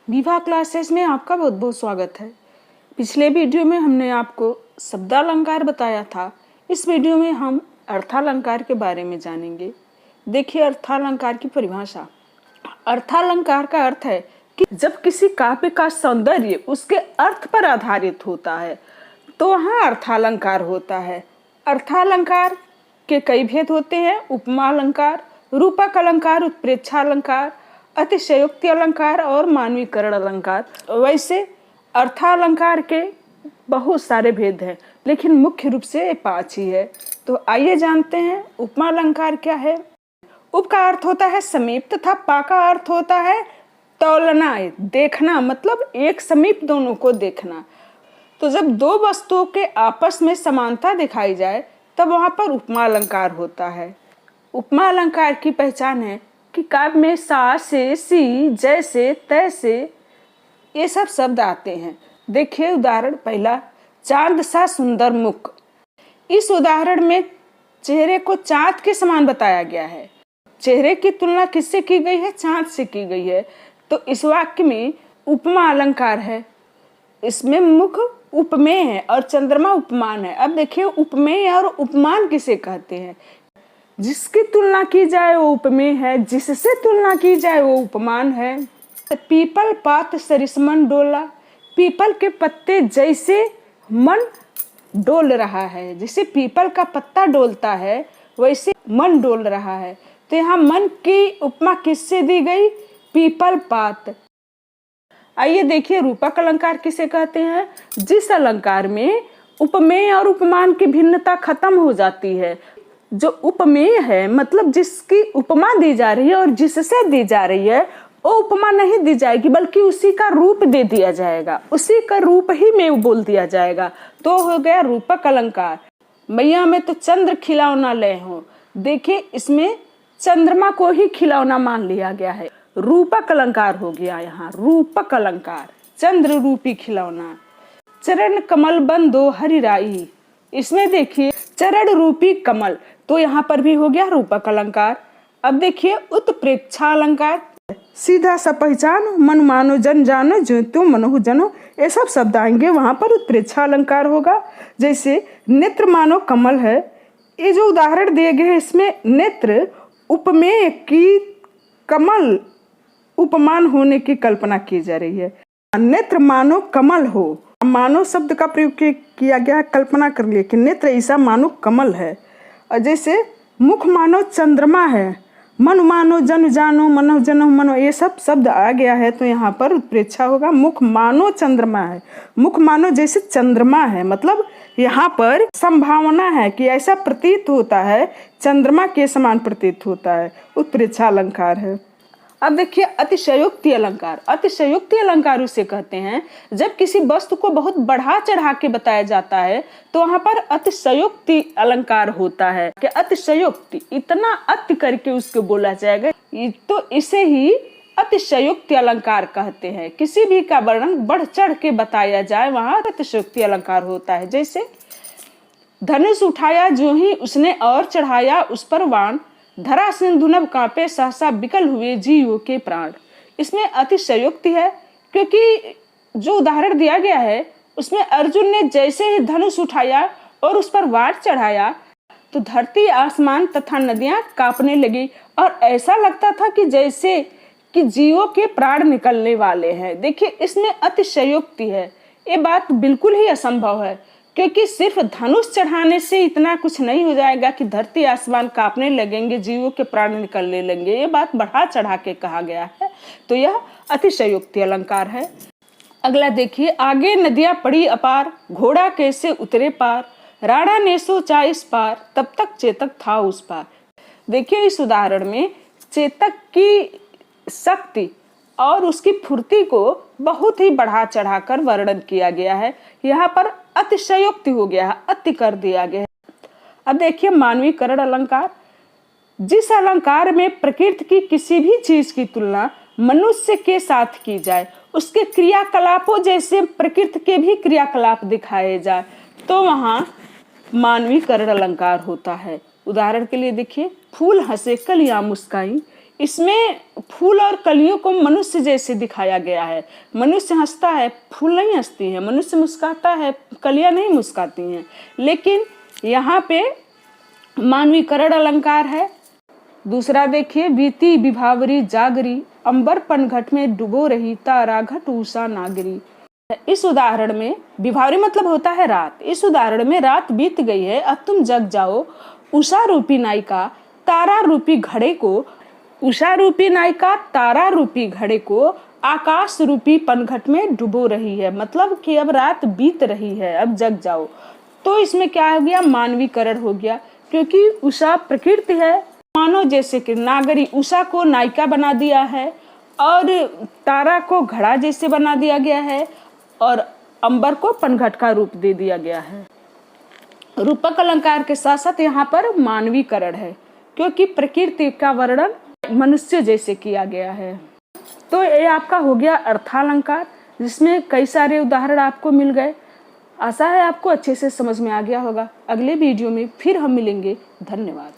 विवाह क्लासेस में आपका बहुत बहुत स्वागत है। पिछले वीडियो में हमने आपको शब्दालंकार बताया था। इस वीडियो में हम अर्थालंकार के बारे में जानेंगे। देखिए अर्थालंकार की परिभाषा। अर्थालंकार का अर्थ है कि जब किसी काव्य का सौंदर्य उसके अर्थ पर आधारित होता है तो वहाँ अर्थालंकार होता है। अर्थालंकार के कई भेद होते हैं। उपमा अलंकार, रूपक अलंकार, उत्प्रेक्षालंकार, अतिशयोक्ति अलंकार और मानवीकरण अलंकार। वैसे अर्थालंकार के बहुत सारे भेद हैं, लेकिन मुख्य रूप से 5 ही है। तो आइए जानते हैं उपमा अलंकार क्या है। उप का अर्थ होता है समीप तथा पा का अर्थ होता है तौलना, देखना, मतलब एक समीप दोनों को देखना। तो जब दो वस्तुओं के आपस में समानता दिखाई जाए तब वहां पर उपमा अलंकार होता है। उपमा अलंकार की पहचान है कि काव्य में सा से, सी, जैसे, तैसे ये सब शब्द आते हैं। देखिए उदाहरण पहला, चांद सा सुंदर मुख। इस उदाहरण में चेहरे को चांद के समान बताया गया है। चेहरे की तुलना किससे की गई है? चांद से की गई है। तो इस वाक्य में उपमा अलंकार है। इसमें मुख उपमेय है और चंद्रमा उपमान है। अब देखिए उपमेय और उपमान किसे कहते हैं? जिसकी तुलना की जाए वो उपमेय है, जिससे तुलना की जाए वो उपमान है। पीपल पात सरिसमन डोला। पीपल के पत्ते जैसे मन डोल रहा है, जैसे पीपल का पत्ता डोलता है वैसे मन डोल रहा है। तो यहाँ मन की उपमा किससे दी गई? पीपल पात। आइए देखिए रूपक अलंकार किसे कहते हैं? जिस अलंकार में उपमेय और उपमान की भिन्नता खत्म हो जाती है। जो उपमेय है मतलब जिसकी उपमा दी जा रही है और जिससे दी जा रही है वो उपमा नहीं दी जाएगी, बल्कि उसी का रूप दे दिया जाएगा, उसी का रूप ही में बोल दिया जाएगा। तो हो गया रूपक अलंकार। मैया में तो चंद्र खिलौना ले हो। देखिए इसमें चंद्रमा को ही खिलौना मान लिया गया है। रूपक अलंकार हो गया यहाँ रूपक अलंकार, चंद्र रूपी खिलौना। चरण कमल बंदो हरिराई। इसमें देखिए चरण रूपी कमल, तो यहाँ पर भी हो गया रूपक अलंकार। अब देखिए उत्प्रेक्षा अलंकार। सीधा सा पहचान, मन मानो जन जानो, जो तुम मनो जनो, ये सब शब्द आएंगे, वहां पर उत्प्रेक्षा अलंकार होगा। जैसे नेत्र मानो कमल है। ये जो उदाहरण दिए गए हैं इसमें नेत्र उपमेय की कमल उपमान होने की कल्पना की जा रही है। नेत्र मानो कमल हो, मानो शब्द का प्रयोग किया गया है, कल्पना कर लिए कि नेत्र ऐसा मानो कमल है। और जैसे मुख मानो चंद्रमा है, मन मानो जन जानो, मनो जनो मनो, ये सब शब्द आ गया है। तो यहाँ पर उत्प्रेक्षा होगा। मुख मानो चंद्रमा है, मुख मानो जैसे चंद्रमा है, मतलब यहाँ पर संभावना है कि ऐसा प्रतीत होता है, चंद्रमा के समान प्रतीत होता है। उत्प्रेक्षा अलंकार है। अब देखिए अतिशयोक्ति अलंकार। अतिशयोक्ति अलंकार उसे कहते हैं जब किसी वस्तु को बहुत बढ़ा चढ़ा के बताया जाता है तो वहां पर अतिशयोक्ति अलंकार होता है कि अतिशयोक्ति, इतना अति करके उसको बोला जाएगा, तो इसे ही अतिशयोक्ति अलंकार कहते हैं। किसी भी का वर्णन बढ़ चढ़ के बताया जाए वहां अतिशयोक्ति अलंकार होता है। जैसे धनुष उठाया जो ही उसने और चढ़ाया उस पर बाण, धरा सिंधुनभ कांपे सहसा विकल हुए जीवों के प्राण। इसमें अतिशयोक्ति है क्योंकि जो उदाहरण दिया गया है उसमें अर्जुन ने जैसे ही धनुष उठाया और उस पर वार चढ़ाया तो धरती, आसमान तथा नदियां कांपने लगी और ऐसा लगता था कि जैसे कि जीवों के प्राण निकलने वाले हैं। देखिए इसमें अतिशयोक्ति है। ये बात बिल्कुल ही असंभव है क्योंकि सिर्फ धनुष चढ़ाने से इतना कुछ नहीं हो जाएगा कि धरती आसमान कांपने लगेंगे, जीवों के प्राण निकलने लगेंगे। ये बात बढ़ा चढ़ा के कहा गया है, तो यह अतिशयोक्ति अलंकार है। अगला देखिए, आगे नदियां पड़ी अपार, घोड़ा कैसे उतरे पार, राणा ने सोचा इस पार, तब तक चेतक था उस पार। देखिए इस उदाहरण में चेतक की शक्ति और उसकी फुर्ती को बहुत ही बढ़ा चढ़ाकर वर्णन किया गया है। यहाँ पर अतिशयोक्ति हो गया है, अति कर दिया गया है। अब देखिए मानवीकरण अलंकार। जिस अलंकार में प्रकृति की किसी भी चीज की तुलना मनुष्य के साथ की जाए, उसके क्रियाकलापों जैसे प्रकृति के भी क्रियाकलाप दिखाए जाए, तो वहाँ मानवीकरण अलंकार होता है। उदाहरण के लिए देखिए, फूल हंसे कलियां मुस्काई। इसमें फूल और कलियों को मनुष्य जैसे दिखाया गया है। मनुष्य हंसता है, फूल नहीं हंसती हैं। मनुष्य मुस्कुराता है, कलियां नहीं मुस्कुराती हैं। लेकिन यहाँ पे मानवीकरण अलंकार है। दूसरा देखिए, बीती विभावरी जागरी, अंबर पनघट में डुबो रही, तारा घट उषा नागरी। इस उदाहरण में विभावरी मतलब होता है रात। इस उदाहरण में रात बीत गई है, अब तुम जग जाओ। उषा रूपी नायिका तारा रूपी घड़े को, उषा रूपी नायिका तारा रूपी घड़े को आकाश रूपी पनघट में डुबो रही है। मतलब कि अब रात बीत रही है, अब जग जाओ। तो इसमें क्या हो गया, मानवीकरण हो गया, क्योंकि उषा प्रकृति है। मानो जैसे कि नागरी, उषा को नायिका बना दिया है और तारा को घड़ा जैसे बना दिया गया है और अंबर को पनघट का रूप दे दिया गया है। रूपक अलंकार के साथ साथ यहाँ पर मानवीकरण है, क्योंकि प्रकृति का वर्णन मनुष्य जैसे किया गया है। तो ये आपका हो गया अर्थालंकार, जिसमें कई सारे उदाहरण आपको मिल गए। आशा है आपको अच्छे से समझ में आ गया होगा। अगले वीडियो में फिर हम मिलेंगे। धन्यवाद।